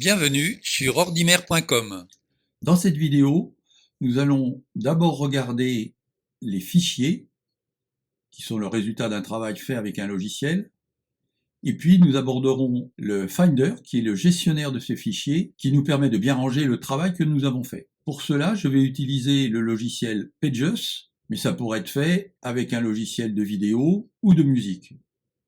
Bienvenue sur ordimer.com. Dans cette vidéo, nous allons d'abord regarder les fichiers, qui sont le résultat d'un travail fait avec un logiciel, et puis nous aborderons le Finder, qui est le gestionnaire de ces fichiers, qui nous permet de bien ranger le travail que nous avons fait. Pour cela, je vais utiliser le logiciel Pages, mais ça pourrait être fait avec un logiciel de vidéo ou de musique.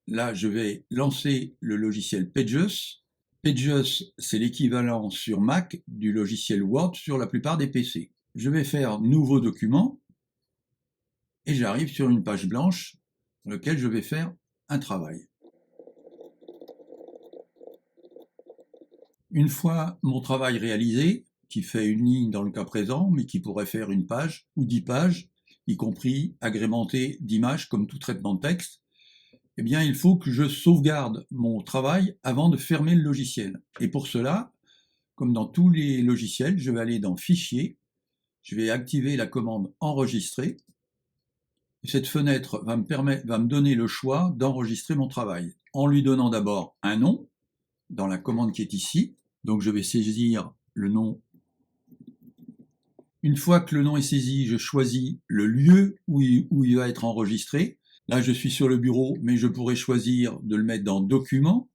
Là, je vais lancer le logiciel Pages. Pages, c'est l'équivalent sur Mac du logiciel Word sur la plupart des PC. Je vais faire Nouveau document et j'arrive sur une page blanche sur laquelle je vais faire un travail. Une fois mon travail réalisé, qui fait une ligne dans le cas présent, mais qui pourrait faire une page ou 10 pages, y compris agrémenté d'images comme tout traitement de texte, eh bien, il faut que je sauvegarde mon travail avant de fermer le logiciel. Et pour cela, comme dans tous les logiciels, je vais aller dans Fichier, je vais activer la commande Enregistrer. Cette fenêtre va me donner le choix d'enregistrer mon travail, en lui donnant d'abord un nom, dans la commande qui est ici. Donc je vais saisir le nom. Une fois que le nom est saisi, je choisis le lieu où il va être enregistré. Là, je suis sur le bureau, mais je pourrais choisir de le mettre dans Documents,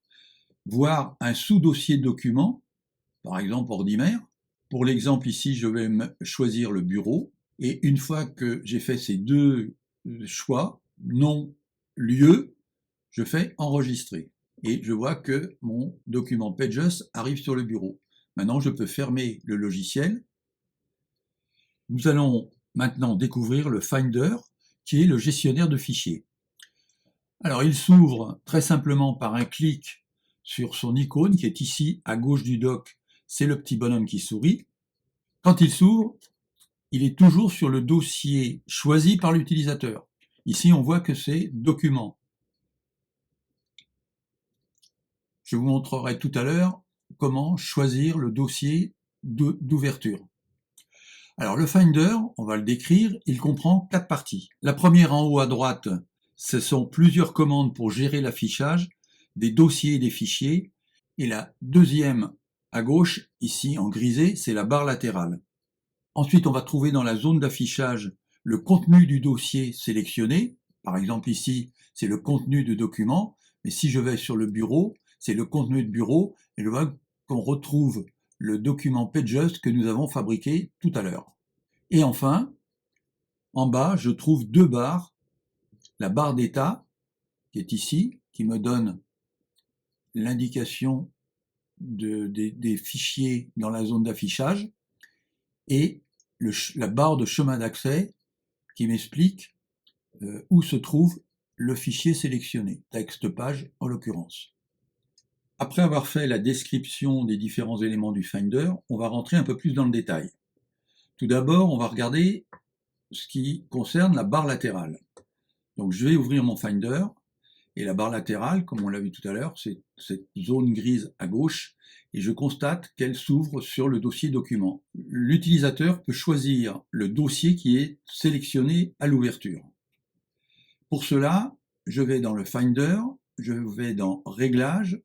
voire un sous-dossier document, par exemple Ordimer. Pour l'exemple ici, je vais choisir le bureau. Et une fois que j'ai fait ces deux choix, nom, lieu, je fais enregistrer. Et je vois que mon document Pages arrive sur le bureau. Maintenant, je peux fermer le logiciel. Nous allons maintenant découvrir le Finder, qui est le gestionnaire de fichiers. Alors, il s'ouvre très simplement par un clic sur son icône, qui est ici à gauche du doc, c'est le petit bonhomme qui sourit. Quand il s'ouvre, il est toujours sur le dossier choisi par l'utilisateur. Ici, on voit que c'est Documents. Je vous montrerai tout à l'heure comment choisir le dossier d'ouverture. Alors le Finder, on va le décrire, il comprend 4 parties. La première en haut à droite, ce sont plusieurs commandes pour gérer l'affichage des dossiers et des fichiers. Et la deuxième à gauche, ici en grisé, c'est la barre latérale. Ensuite, on va trouver dans la zone d'affichage le contenu du dossier sélectionné. Par exemple ici, c'est le contenu de document. Mais si je vais sur le bureau, c'est le contenu de bureau. Et je vois qu'on retrouve le document Pages que nous avons fabriqué tout à l'heure. Et enfin, en bas, je trouve deux barres. La barre d'état, qui est ici, qui me donne l'indication des fichiers dans la zone d'affichage, et la barre de chemin d'accès, qui m'explique où se trouve le fichier sélectionné, texte page en l'occurrence. Après avoir fait la description des différents éléments du Finder, on va rentrer un peu plus dans le détail. Tout d'abord, on va regarder ce qui concerne la barre latérale. Donc je vais ouvrir mon Finder, et la barre latérale, comme on l'a vu tout à l'heure, c'est cette zone grise à gauche, et je constate qu'elle s'ouvre sur le dossier document. L'utilisateur peut choisir le dossier qui est sélectionné à l'ouverture. Pour cela, je vais dans le Finder, je vais dans Réglages,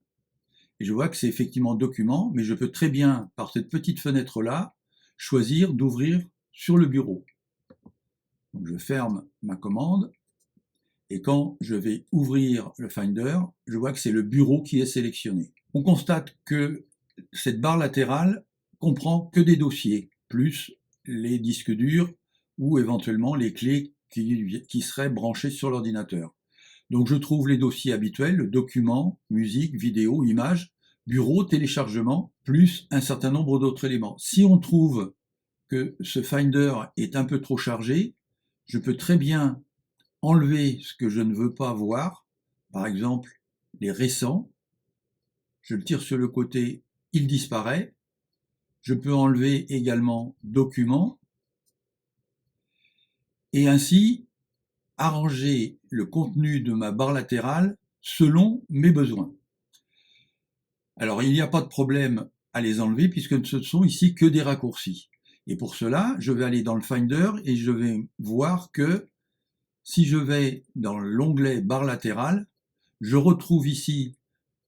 et je vois que c'est effectivement Document, mais je peux très bien, par cette petite fenêtre-là, choisir d'ouvrir sur le bureau. Donc je ferme ma commande, et quand je vais ouvrir le Finder, je vois que c'est le bureau qui est sélectionné. On constate que cette barre latérale comprend que des dossiers, plus les disques durs ou éventuellement les clés qui seraient branchées sur l'ordinateur. Donc je trouve les dossiers habituels, le document, musique, vidéo, images, bureau, téléchargement, plus un certain nombre d'autres éléments. Si on trouve que ce Finder est un peu trop chargé, je peux très bien enlever ce que je ne veux pas voir, par exemple les récents, je le tire sur le côté, il disparaît. Je peux enlever également documents et ainsi arranger le contenu de ma barre latérale selon mes besoins. Alors il n'y a pas de problème à les enlever puisque ce ne sont ici que des raccourcis. Et pour cela, je vais aller dans le Finder et je vais voir que si je vais dans l'onglet barre latérale, je retrouve ici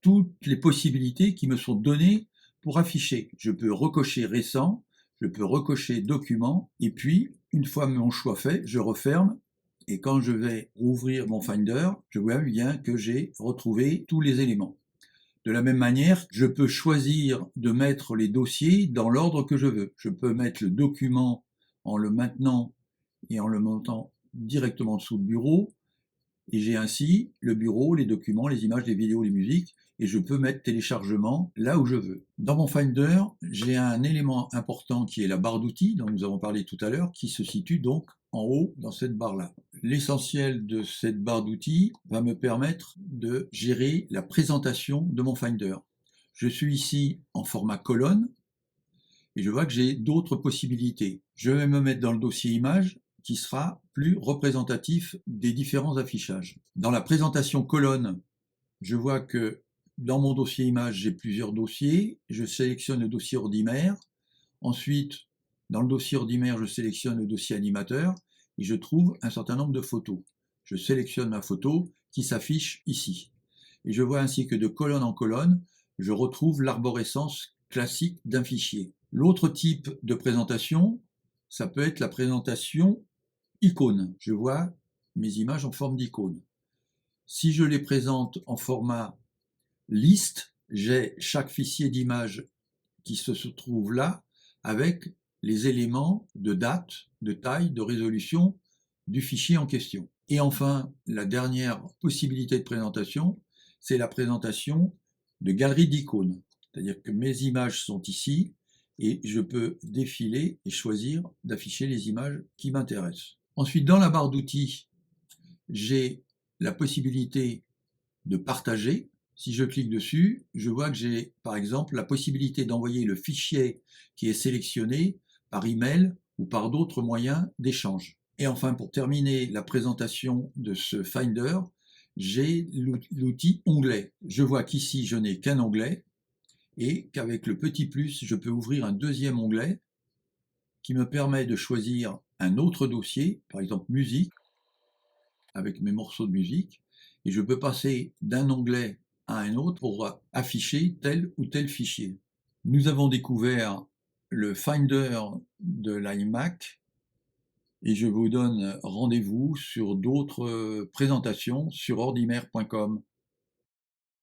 toutes les possibilités qui me sont données Pour afficher, je peux recocher récent, je peux recocher document, et puis, une fois mon choix fait, je referme, et quand je vais rouvrir mon Finder, je vois bien que j'ai retrouvé tous les éléments. De la même manière, je peux choisir de mettre les dossiers dans l'ordre que je veux. Je peux mettre le document en le maintenant et en le montant directement sous le bureau, et j'ai ainsi le bureau, les documents, les images, les vidéos, les musiques, et je peux mettre téléchargement là où je veux. Dans mon Finder, j'ai un élément important qui est la barre d'outils, dont nous avons parlé tout à l'heure, qui se situe donc en haut dans cette barre-là. L'essentiel de cette barre d'outils va me permettre de gérer la présentation de mon Finder. Je suis ici en format colonne, et je vois que j'ai d'autres possibilités. Je vais me mettre dans le dossier images, qui sera plus représentatif des différents affichages. Dans la présentation colonne, je vois que dans mon dossier images, j'ai plusieurs dossiers. Je sélectionne le dossier ordinaire. Ensuite, dans le dossier ordinaire, je sélectionne le dossier animateur et je trouve un certain nombre de photos. Je sélectionne ma photo qui s'affiche ici. Et je vois ainsi que de colonne en colonne, je retrouve l'arborescence classique d'un fichier. L'autre type de présentation, ça peut être la présentation icône. Je vois mes images en forme d'icône. Si je les présente en format liste, j'ai chaque fichier d'image qui se trouve là avec les éléments de date, de taille, de résolution du fichier en question. Et enfin, la dernière possibilité de présentation, c'est la présentation de galerie d'icônes. C'est-à-dire que mes images sont ici et je peux défiler et choisir d'afficher les images qui m'intéressent. Ensuite, dans la barre d'outils, j'ai la possibilité de partager. Si je clique dessus, je vois que j'ai par exemple la possibilité d'envoyer le fichier qui est sélectionné par email ou par d'autres moyens d'échange. Et enfin, pour terminer la présentation de ce Finder, j'ai l'outil onglet. Je vois qu'ici, je n'ai qu'un onglet et qu'avec le petit plus, je peux ouvrir un deuxième onglet qui me permet de choisir un autre dossier, par exemple musique, avec mes morceaux de musique, et je peux passer d'un onglet à un autre pour afficher tel ou tel fichier. Nous avons découvert le Finder de l'iMac et je vous donne rendez-vous sur d'autres présentations sur ordimer.com.